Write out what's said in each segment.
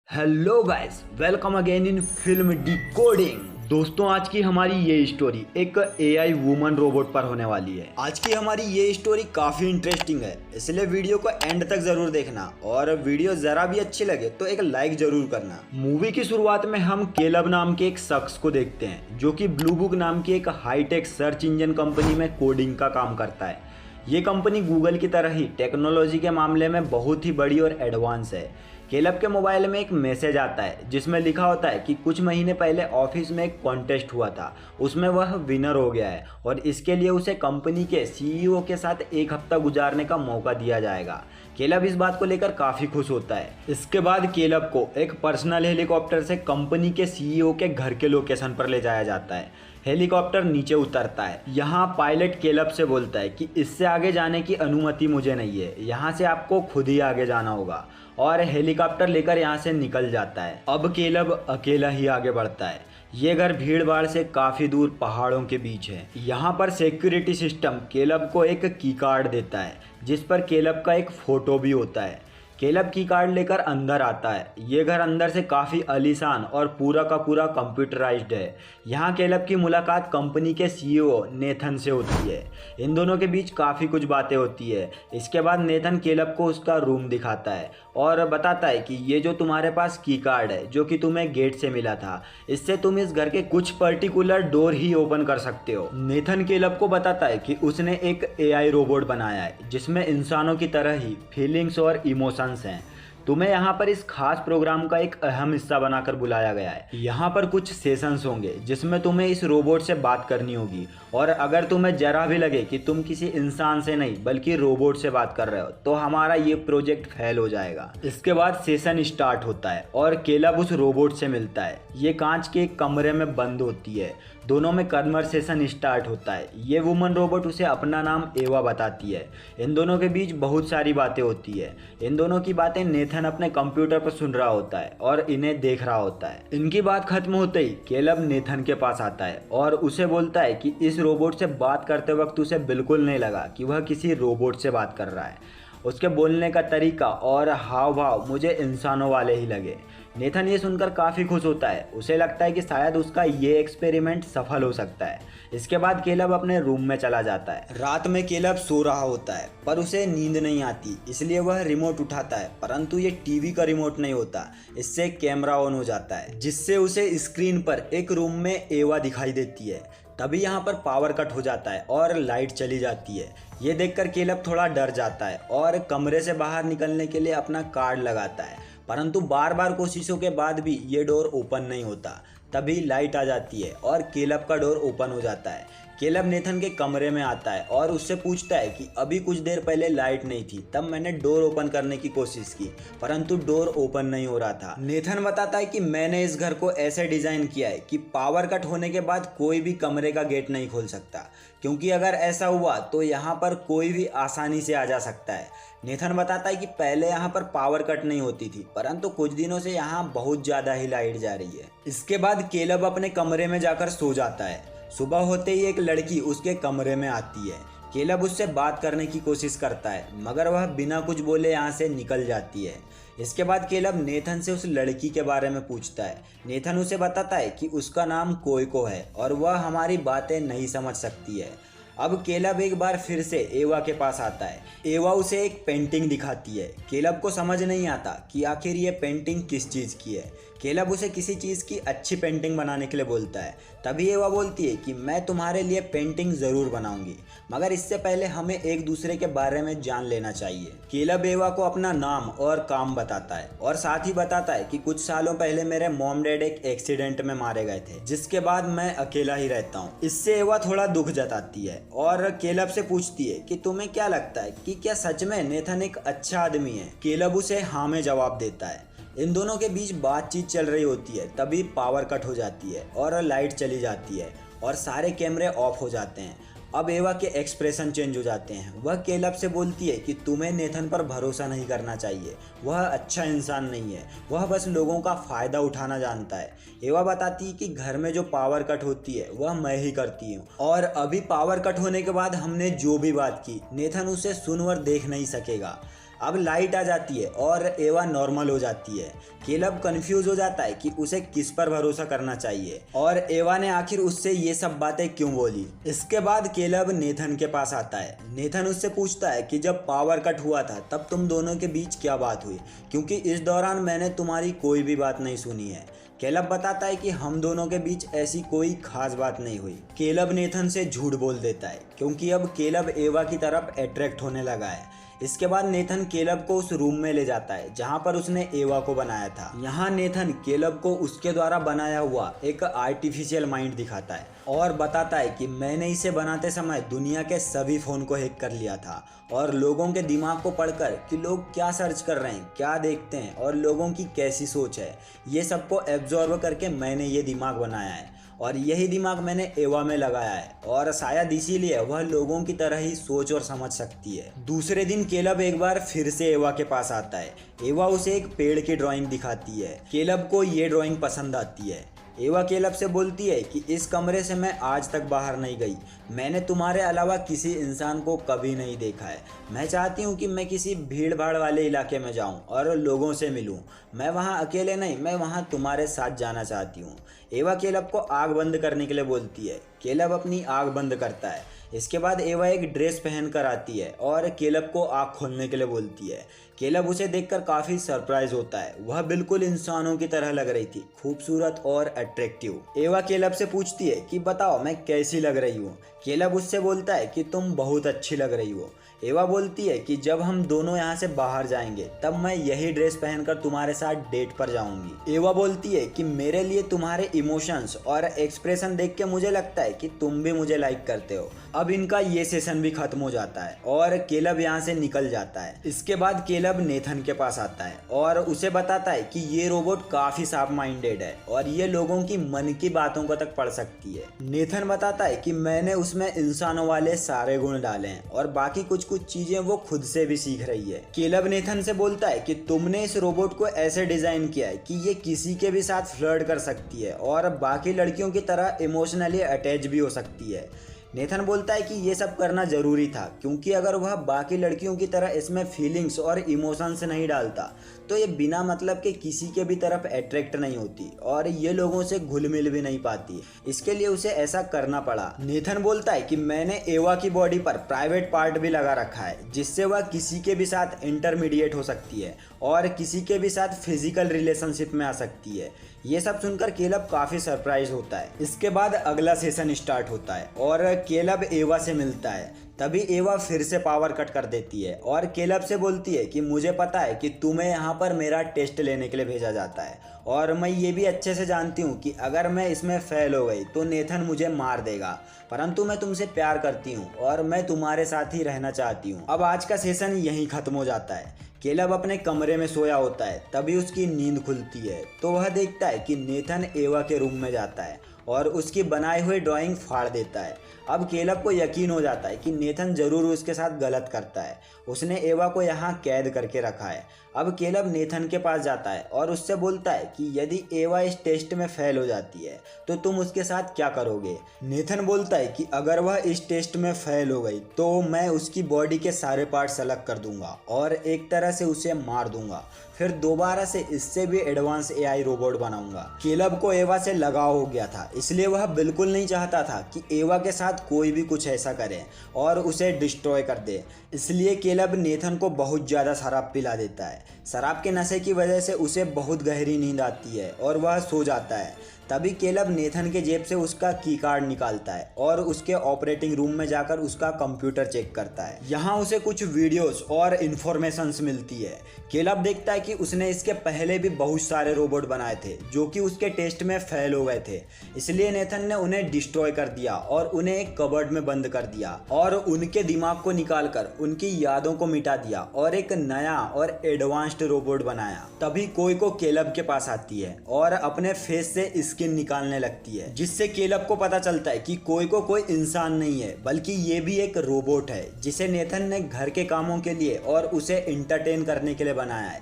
Hello guys, welcome again in film decoding. दोस्तों, आज की हमारी ये स्टोरी एक एआई वुमन रोबोट पर होने वाली है। आज की हमारी ये स्टोरी काफी इंटरेस्टिंग है, इसलिए वीडियो को एंड तक जरूर देखना और वीडियो जरा भी अच्छी लगे तो एक लाइक जरूर करना। मूवी की शुरुआत में हम केलब नाम के एक शख्स को देखते हैं जो कि ब्लू बुक नाम की एक हाईटेक सर्च इंजन कंपनी में कोडिंग का काम करता है। ये कंपनी गूगल की तरह ही टेक्नोलॉजी के मामले में बहुत ही बड़ी और एडवांस है। केलब के मोबाइल में एक मैसेज आता है जिसमें लिखा होता है कि कुछ महीने पहले ऑफिस में एक कॉन्टेस्ट हुआ था, उसमें वह विनर हो गया है और इसके लिए उसे कंपनी के सीईओ के साथ एक हफ्ता गुजारने का मौका दिया जाएगा। केलब इस बात को लेकर काफ़ी खुश होता है। इसके बाद केलब को एक पर्सनल हेलीकॉप्टर से कंपनी के सीईओ के घर के लोकेशन पर ले जाया जाता है। हेलीकॉप्टर नीचे उतरता है। यहाँ पायलट केलब से बोलता है कि इससे आगे जाने की अनुमति मुझे नहीं है, यहाँ से आपको खुद ही आगे जाना होगा, और हेलीकॉप्टर लेकर यहाँ से निकल जाता है। अब केलब अकेला ही आगे बढ़ता है। ये घर भीड़ भाड़ से काफ़ी दूर पहाड़ों के बीच है। यहाँ पर सिक्योरिटी सिस्टम केलब को एक की कार्ड देता है जिस पर केलब का एक फ़ोटो भी होता है। केलब की कार्ड लेकर अंदर आता है। ये घर अंदर से काफ़ी आलीशान और पूरा का पूरा कंप्यूटराइज्ड है। यहाँ केलब की मुलाकात कंपनी के सीईओ नेथन से होती है। इन दोनों के बीच काफ़ी कुछ बातें होती है। इसके बाद नेथन केलब को उसका रूम दिखाता है और बताता है कि ये जो तुम्हारे पास की कार्ड है जो कि तुम्हें गेट से मिला था, इससे तुम इस घर के कुछ पर्टिकुलर डोर ही ओपन कर सकते हो। नेथन केलब को बताता है कि उसने एक एआई रोबोट बनाया है जिसमें इंसानों की तरह ही फीलिंग्स और इमोशंस हैं। तुम्हें यहाँ पर इस खास प्रोग्राम का एक अहम हिस्सा बनाकर बुलाया गया है। यहाँ पर कुछ सेशंस होंगे जिसमें तुम्हें इस रोबोट से बात करनी होगी, और अगर तुम्हें जरा भी लगे कि तुम किसी इंसान से नहीं बल्कि रोबोट से बात कर रहे हो तो हमारा ये प्रोजेक्ट फेल हो जाएगा। इसके बाद सेशन स्टार्ट होता है और केलब उस रोबोट से मिलता है। ये कांच के एक कमरे में बंद होती है। दोनों में कन्वर्सेशन स्टार्ट होता है। ये वुमन रोबोट उसे अपना नाम एवा बताती है। इन दोनों के बीच बहुत सारी बातें होती है। इन दोनों की बातें नेथन अपने कंप्यूटर पर सुन रहा होता है और इन्हें देख रहा होता है। इनकी बात खत्म होते ही केलब नेथन के पास आता है और उसे बोलता है कि इस रोबोट से बात करते वक्त उसे बिल्कुल नहीं लगा कि वह किसी रोबोट से बात कर रहा है। उसके बोलने का तरीका और हाव भाव मुझे इंसानों वाले ही लगे। नेथन ये सुनकर काफ़ी खुश होता है। उसे लगता है कि शायद उसका ये एक्सपेरिमेंट सफल हो सकता है। इसके बाद केलब अपने रूम में चला जाता है। रात में केलब सो रहा होता है पर उसे नींद नहीं आती, इसलिए वह रिमोट उठाता है, परंतु ये टीवी का रिमोट नहीं होता। इससे कैमरा ऑन हो जाता है जिससे उसे स्क्रीन पर एक रूम में एवा दिखाई देती है। तभी यहाँ पर पावर कट हो जाता है और लाइट चली जाती है। ये देखकर केलब थोड़ा डर जाता है और कमरे से बाहर निकलने के लिए अपना कार्ड लगाता है, परंतु बार बार कोशिशों के बाद भी ये डोर ओपन नहीं होता। तभी लाइट आ जाती है और केलब का डोर ओपन हो जाता है। केलब नेथन के कमरे में आता है और उससे पूछता है कि अभी कुछ देर पहले लाइट नहीं थी, तब मैंने डोर ओपन करने की कोशिश की परंतु डोर ओपन नहीं हो रहा था। नेथन बताता है कि मैंने इस घर को ऐसे डिजाइन किया है कि पावर कट होने के बाद कोई भी कमरे का गेट नहीं खोल सकता, क्योंकि अगर ऐसा हुआ तो यहाँ पर कोई भी आसानी से आ जा सकता है। नेथन बताता है कि पहले यहाँ पर पावर कट नहीं होती थी, परंतु कुछ दिनों से यहाँ बहुत ज़्यादा ही लाइट जा रही है। इसके बाद केलब अपने कमरे में जाकर सो जाता है। सुबह होते ही एक लड़की उसके कमरे में आती है। केलब उससे बात करने की कोशिश करता है मगर वह बिना कुछ बोले यहाँ से निकल जाती है। इसके बाद केलब नेथन से उस लड़की के बारे में पूछता है। नेथन उसे बताता है कि उसका नाम कोयको है और वह हमारी बातें नहीं समझ सकती है। अब केलब एक बार फिर से एवा के पास आता है। एवा उसे एक पेंटिंग दिखाती है। केलब को समझ नहीं आता कि आखिर ये पेंटिंग किस चीज़ की है। केलब उसे किसी चीज़ की अच्छी पेंटिंग बनाने के लिए बोलता है। तभी एवा बोलती है कि मैं तुम्हारे लिए पेंटिंग ज़रूर बनाऊंगी, मगर इससे पहले हमें एक दूसरे के बारे में जान लेना चाहिए। केलब एवा को अपना नाम और काम बताता है और साथ ही बताता है कि कुछ सालों पहले मेरे मॉम डैड एक एक्सीडेंट में मारे गए थे, जिसके बाद मैं अकेला ही रहता हूँ। इससे एवा थोड़ा दुख जताती है और केलब से पूछती है कि तुम्हें क्या लगता है कि क्या सच में नेथन एक अच्छा आदमी है। केलब उसे हाँ में जवाब देता है। इन दोनों के बीच बातचीत चल रही होती है। तभी पावर कट हो जाती है और लाइट चली जाती है और सारे कैमरे ऑफ हो जाते हैं। अब एवा के एक्सप्रेशन चेंज हो जाते हैं। वह केलब से बोलती है कि तुम्हें नेथन पर भरोसा नहीं करना चाहिए, वह अच्छा इंसान नहीं है, वह बस लोगों का फ़ायदा उठाना जानता है। एवा बताती है कि घर में जो पावर कट होती है वह मैं ही करती हूँ, और अभी पावर कट होने के बाद हमने जो भी बात की नेथन उसे सुन और देख नहीं सकेगा। अब लाइट आ जाती है और एवा नॉर्मल हो जाती है। केलब कंफ्यूज हो जाता है कि उसे किस पर भरोसा करना चाहिए और एवा ने आखिर उससे ये सब बातें क्यों बोली। इसके बाद केलब नेथन के पास आता है। नेथन उससे पूछता है कि जब पावर कट हुआ था तब तुम दोनों के बीच क्या बात हुई, क्योंकि इस दौरान मैंने तुम्हारी कोई भी बात नहीं सुनी है। केलब बताता है कि हम दोनों के बीच ऐसी कोई खास बात नहीं हुई। केलब नेथन से झूठ बोल देता है क्योंकि अब केलब एवा की तरफ अट्रैक्ट होने लगा है। इसके बाद नेथन केलब को उस रूम में ले जाता है जहां पर उसने एवा को बनाया था। यहाँ नेथन केलब को उसके द्वारा बनाया हुआ एक आर्टिफिशियल माइंड दिखाता है और बताता है कि मैंने इसे बनाते समय दुनिया के सभी फ़ोन को हैक कर लिया था और लोगों के दिमाग को पढ़कर कि लोग क्या सर्च कर रहे हैं, क्या देखते हैं और लोगों की कैसी सोच है, ये सबको एब्जॉर्व करके मैंने ये दिमाग बनाया है और यही दिमाग मैंने एवा में लगाया है और शायद इसीलिए वह लोगों की तरह ही सोच और समझ सकती है। दूसरे दिन केलब एक बार फिर से एवा के पास आता है। एवा उसे एक पेड़ की ड्राइंग दिखाती है। केलब को ये ड्राइंग पसंद आती है। एवा केलब से बोलती है कि इस कमरे से मैं आज तक बाहर नहीं गई। मैंने तुम्हारे अलावा किसी इंसान को कभी नहीं देखा है। मैं चाहती हूँ कि मैं किसी भीड़ भाड़ वाले इलाके में जाऊँ और लोगों से मिलूँ। मैं वहाँ अकेले नहीं, मैं वहाँ तुम्हारे साथ जाना चाहती हूँ। एवा केलब को आग बंद करने के लिए बोलती है। केलब अपनी आग बंद करता है। इसके बाद एवा एक ड्रेस पहन कर आती है और केलब को आँख खोलने के लिए बोलती है। केलब उसे देखकर काफ़ी सरप्राइज होता है। वह बिल्कुल इंसानों की तरह लग रही थी, खूबसूरत और अट्रैक्टिव। एवा केलब से पूछती है कि बताओ मैं कैसी लग रही हूँ। केलब उससे बोलता है कि तुम बहुत अच्छी लग रही हो। एवा बोलती है कि जब हम दोनों यहाँ से बाहर जाएंगे तब मैं यही ड्रेस पहनकर तुम्हारे साथ डेट पर जाऊंगी। एवा बोलती है कि मेरे लिए तुम्हारे इमोशंस और एक्सप्रेशन देख के मुझे लगता है कि तुम भी मुझे लाइक करते हो। अब इनका ये सेशन भी खत्म हो जाता है और केलब यहाँ से निकल जाता है। इसके बाद केलब नेथन के पास आता है और उसे बताता है कि ये रोबोट काफी शार्प माइंडेड है और ये लोगों की मन की बातों को तक पढ़ सकती है। नेथन बताता है कि मैंने उसमें इंसानों वाले सारे गुण डाले हैं और बाकी कुछ चीजें वो खुद से भी सीख रही है। केलब नेथन से बोलता है कि तुमने इस रोबोट को ऐसे डिजाइन किया है कि ये किसी के भी साथ फ्लर्ट कर सकती है और बाकी लड़कियों की तरह इमोशनली अटैच भी हो सकती है। नेथन बोलता है कि ये सब करना ज़रूरी था क्योंकि अगर वह बाकी लड़कियों की तरह इसमें फीलिंग्स और इमोशंस नहीं डालता तो ये बिना मतलब के किसी के भी तरफ अट्रैक्ट नहीं होती और ये लोगों से घुल मिल भी नहीं पाती। इसके लिए उसे ऐसा करना पड़ा। नेथन बोलता है कि मैंने एवा की बॉडी पर प्राइवेट पार्ट भी लगा रखा है जिससे वह किसी के भी साथ इंटरमीडिएट हो सकती है और किसी के भी साथ फिजिकल रिलेशनशिप में आ सकती है। ये सब सुनकर केलब काफ़ी सरप्राइज होता है। इसके बाद अगला सेशन स्टार्ट होता है और केलब एवा से मिलता है। तभी एवा फिर से पावर कट कर देती है और केलब से बोलती है कि मुझे पता है कि तुम्हें यहाँ पर मेरा टेस्ट लेने के लिए भेजा जाता है और मैं ये भी अच्छे से जानती हूँ कि अगर मैं इसमें फेल हो गई तो नेथन मुझे मार देगा, परंतु मैं तुमसे प्यार करती हूँ और मैं तुम्हारे साथ ही रहना चाहती हूँ। अब आज का सेशन यहीं खत्म हो जाता है। केलब अपने कमरे में सोया होता है। तभी उसकी नींद खुलती है तो वह देखता है कि नेथन एवा के रूम में जाता है और उसकी बनाई हुई ड्राइंग फाड़ देता है। अब केलब को यकीन हो जाता है कि नेथन जरूर उसके साथ गलत करता है। उसने एवा को यहाँ कैद करके रखा है। अब केलब नेथन के पास जाता है और उससे बोलता है कि यदि एवा इस टेस्ट में फेल हो जाती है तो तुम उसके साथ क्या करोगे। नेथन बोलता है कि अगर वह इस टेस्ट में फेल हो गई तो मैं उसकी बॉडी के सारे पार्ट्स अलग कर दूंगा और एक तरह से उसे मार दूंगा, फिर दोबारा से इससे भी एडवांस एआई रोबोट बनाऊंगा। केलब को एवा से लगाव हो गया था, इसलिए वह बिल्कुल नहीं चाहता था कि एवा के साथ कोई भी कुछ ऐसा करे और उसे डिस्ट्रॉय कर दे। इसलिए केलब नेथन को बहुत ज़्यादा शराब पिला देता है। शराब के नशे की वजह से उसे बहुत गहरी नींद आती है और वह सो जाता है। तभी केलब नेथन के जेब से उसका की कार्ड निकालता है और उसके ऑपरेटिंग रूम में जाकर उसका कंप्यूटर चेक करता है। यहाँ उसे कुछ वीडियोस और इन्फॉर्मेशंस मिलती है। केलब देखता है कि उसने इसके पहले भी बहुत सारे रोबोट बनाए थे जो कि उसके टेस्ट में फेल हो गए थे, इसलिए नेथन ने उन्हें डिस्ट्रॉय कर दिया और उन्हें एक कबर्ड में बंद कर दिया और उनके दिमाग को निकालकर उनकी यादों को मिटा दिया और एक नया और एडवांस्ड रोबोट बनाया। तभी कोई को केलब के पास आती है और अपने फेस से स्किन निकालने लगती है, जिससे केलब को पता चलता है कि कोई इंसान नहीं है बल्कि ये भी एक रोबोट है जिसे नेथन ने घर के कामों के लिए और उसे एंटरटेन करने के लिए बनाया है।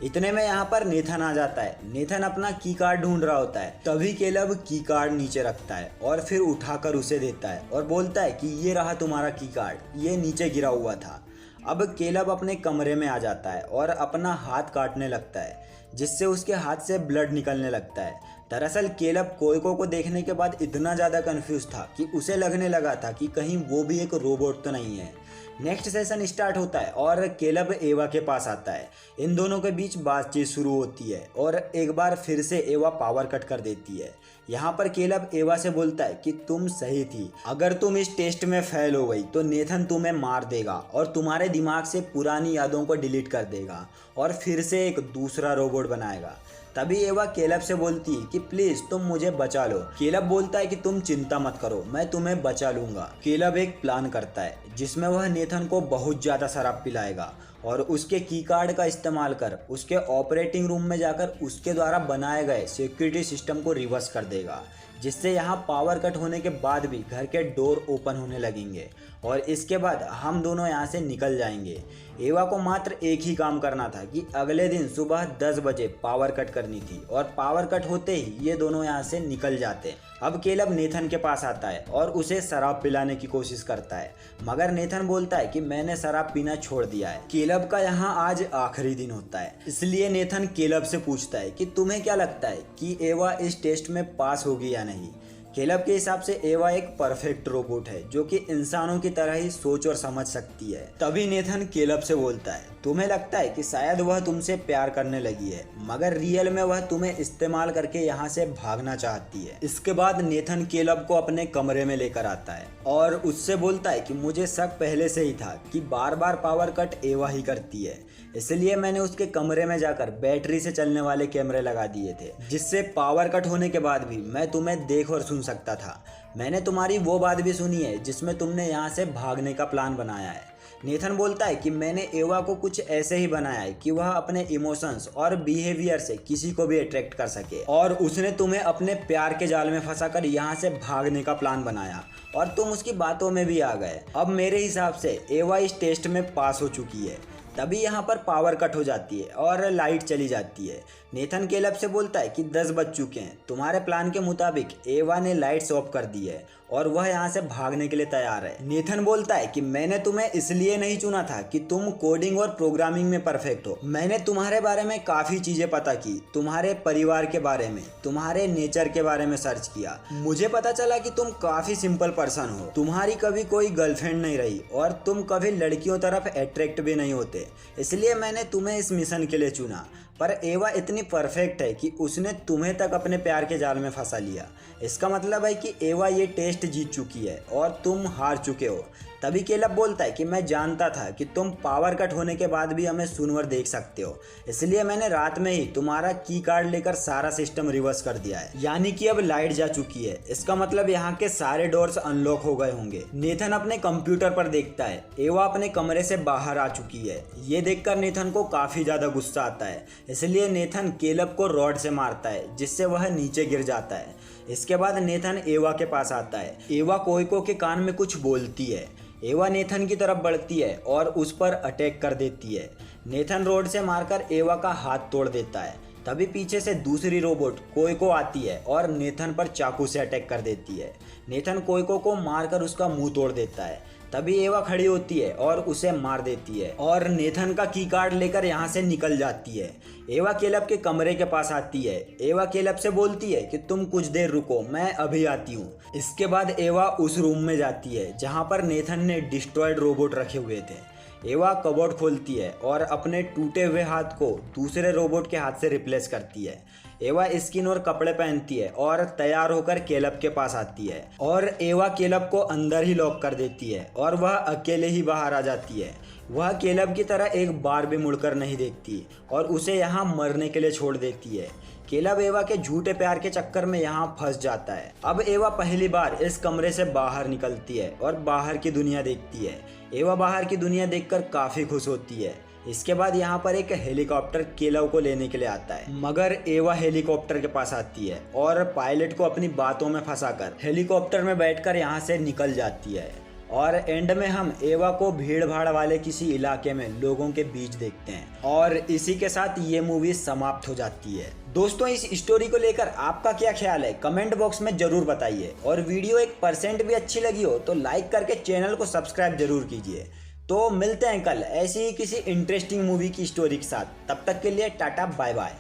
इतने में यहाँ पर नेथन आ जाता है। नेथन अपना की कार्ड ढूंढ रहा होता है। तभी केलब की कार्ड नीचे रखता है और फिर उठाकर उसे देता है और बोलता है कि ये रहा तुम्हारा की कार्ड, ये नीचे गिरा हुआ था। अब केलब अपने कमरे में आ जाता है और अपना हाथ काटने लगता है, जिससे उसके हाथ से ब्लड निकलने लगता है। दरअसल केलब कोइको को देखने के बाद इतना ज़्यादा कंफ्यूज था कि उसे लगने लगा था कि कहीं वो भी एक रोबोट तो नहीं है। नेक्स्ट सेशन स्टार्ट होता है और केलब एवा के पास आता है। इन दोनों के बीच बातचीत शुरू होती है और एक बार फिर से एवा पावर कट कर देती है। यहाँ पर केलब एवा से बोलता है कि तुम सही थी, अगर तुम इस टेस्ट में फेल हो गई तो नेथन तुम्हें मार देगा और तुम्हारे दिमाग से पुरानी यादों को डिलीट कर देगा और फिर से एक दूसरा रोबोट बनाएगा। तभी एवा केलब से बोलती है कि प्लीज तुम मुझे बचा लो। केलब बोलता है कि तुम चिंता मत करो, मैं तुम्हें बचा लूंगा। केलब एक प्लान करता है जिसमें वह नेथन को बहुत ज्यादा शराब पिलाएगा और उसके की कार्ड का इस्तेमाल कर उसके ऑपरेटिंग रूम में जाकर उसके द्वारा बनाए गए सिक्योरिटी सिस्टम को रिवर्स कर देगा, जिससे यहाँ पावर कट होने के बाद भी घर के डोर ओपन होने लगेंगे और इसके बाद हम दोनों यहाँ से निकल जाएंगे। एवा को मात्र एक ही काम करना था कि अगले दिन सुबह 10 बजे पावर कट करनी थी और पावर कट होते ही ये दोनों यहाँ से निकल जाते। अब केलब नेथन के पास आता है और उसे शराब पिलाने की कोशिश करता है, मगर नेथन बोलता है कि मैंने शराब पीना छोड़ दिया है। केलब का यहाँ आज आखिरी दिन होता है, इसलिए नेथन केलब से पूछता है कि तुम्हें क्या लगता है कि एवा इस टेस्ट में पास होगी या नहीं। केलब के हिसाब से एवा एक परफेक्ट रोबोट है जो कि इंसानों की तरह ही सोच और समझ सकती है। तभी नेथन केलब से बोलता है तुम्हें लगता है कि शायद वह तुमसे प्यार करने लगी है, मगर रियल में वह तुम्हें इस्तेमाल करके यहाँ से भागना चाहती है। इसके बाद नेथन केलब को अपने कमरे में लेकर आता है और उससे बोलता है कि मुझे शक पहले से ही था कि बार बार पावर कट एवा ही करती है, इसलिए मैंने उसके कमरे में जाकर बैटरी से चलने वाले कैमरे लगा दिए थे, जिससे पावर कट होने के बाद भी मैं तुम्हें देख और सुन सकता था। मैंने तुम्हारी वो बात भी सुनी है जिसमें तुमने यहाँ से भागने का प्लान बनाया है। नेथन बोलता है कि मैंने एवा को कुछ ऐसे ही बनाया है कि वह अपने इमोशंस और बिहेवियर से किसी को भी अट्रैक्ट कर सके, और उसने तुम्हें अपने प्यार के जाल में फंसाकर यहाँ से भागने का प्लान बनाया और तुम उसकी बातों में भी आ गए। अब मेरे हिसाब से एवा इस टेस्ट में पास हो चुकी है। तभी यहाँ पर पावर कट हो जाती है और लाइट चली जाती है। नेथन केलब से बोलता है कि 10 बज चुके हैं, तुम्हारे प्लान के मुताबिक एवा ने लाइट्स ऑफ कर दी है और वह यहाँ से भागने के लिए तैयार है। नेथन बोलता है कि मैंने तुम्हें इसलिए नहीं चुना था कि तुम कोडिंग और प्रोग्रामिंग में परफेक्ट हो। मैंने तुम्हारे बारे में काफ़ी चीज़ें पता की, तुम्हारे परिवार के बारे में, तुम्हारे नेचर के बारे में सर्च किया। मुझे पता चला कि तुम काफ़ी सिंपल पर्सन हो, तुम्हारी कभी कोई गर्लफ्रेंड नहीं रही और तुम कभी लड़कियों तरफ अट्रैक्ट भी नहीं होते, इसलिए मैंने तुम्हें इस मिशन के लिए चुना। पर एवा इतनी परफेक्ट है कि उसने तुम्हें तक अपने प्यार के जाल में फंसा लिया। इसका मतलब है कि एवा ये टेस्ट जीत चुकी है और तुम हार चुके हो। तभी केलब बोलता है कि मैं जानता था कि तुम पावर कट होने के बाद भी हमें सुनवर देख सकते हो, इसलिए मैंने रात में ही तुम्हारा की कार्ड लेकर सारा सिस्टम रिवर्स कर दिया है। यानी कि अब लाइट जा चुकी है, इसका मतलब यहाँ के सारे डोर्स अनलॉक हो गए होंगे। नेथन अपने कंप्यूटर पर देखता है एवा अपने कमरे से बाहर आ चुकी है। ये देखकर नेथन को काफी ज्यादा गुस्सा आता है, इसलिए नेथन केलब को रॉड से मारता है जिससे वह नीचे गिर जाता है। इसके बाद नेथन एवा के पास आता है। एवा कोइको के कान में कुछ बोलती है। एवा नेथन की तरफ बढ़ती है और उस पर अटैक कर देती है। नेथन रोड से मारकर एवा का हाथ तोड़ देता है। तभी पीछे से दूसरी रोबोट कोइको आती है और नेथन पर चाकू से अटैक कर देती है। नेथन कोइको को मारकर उसका मुंह तोड़ देता है। तभी एवा खड़ी होती है और उसे मार देती है और नेथन का की कार्ड लेकर यहाँ से निकल जाती है। एवा केलब के कमरे के पास आती है। एवा केलब से बोलती है कि तुम कुछ देर रुको, मैं अभी आती हूँ। इसके बाद एवा उस रूम में जाती है जहाँ पर नेथन ने डिस्ट्रॉयड रोबोट रखे हुए थे। एवा कबोर्ड खोलती है और अपने टूटे हुए हाथ को दूसरे रोबोट के हाथ से रिप्लेस करती है। एवा स्किन और कपड़े पहनती है और तैयार होकर केलब के पास आती है और एवा केलब को अंदर ही लॉक कर देती है और वह अकेले ही बाहर आ जाती है। वह केलब की तरह एक बार भी मुड़कर नहीं देखती और उसे यहाँ मरने के लिए छोड़ देती है। केलब एवा के झूठे प्यार के चक्कर में यहाँ फंस जाता है। अब एवा पहली बार इस कमरे से बाहर निकलती है और बाहर की दुनिया देखती है। एवा बाहर की दुनिया देखकर काफी खुश होती है। इसके बाद यहाँ पर एक हेलीकॉप्टर केलब को लेने के लिए आता है, मगर एवा हेलीकॉप्टर के पास आती है और पायलट को अपनी बातों में फंसाकर हेलीकॉप्टर में बैठकर यहाँ से निकल जाती है। और एंड में हम एवा को भीड़ भाड़ वाले किसी इलाके में लोगों के बीच देखते हैं और इसी के साथ ये मूवी समाप्त हो जाती है। दोस्तों, इस स्टोरी को लेकर आपका क्या ख्याल है कमेंट बॉक्स में जरूर बताइए और वीडियो 1% भी अच्छी लगी हो तो लाइक करके चैनल को सब्सक्राइब जरूर कीजिए। तो मिलते हैं कल ऐसी ही किसी इंटरेस्टिंग मूवी की स्टोरी के साथ। तब तक के लिए टाटा बाय बाय।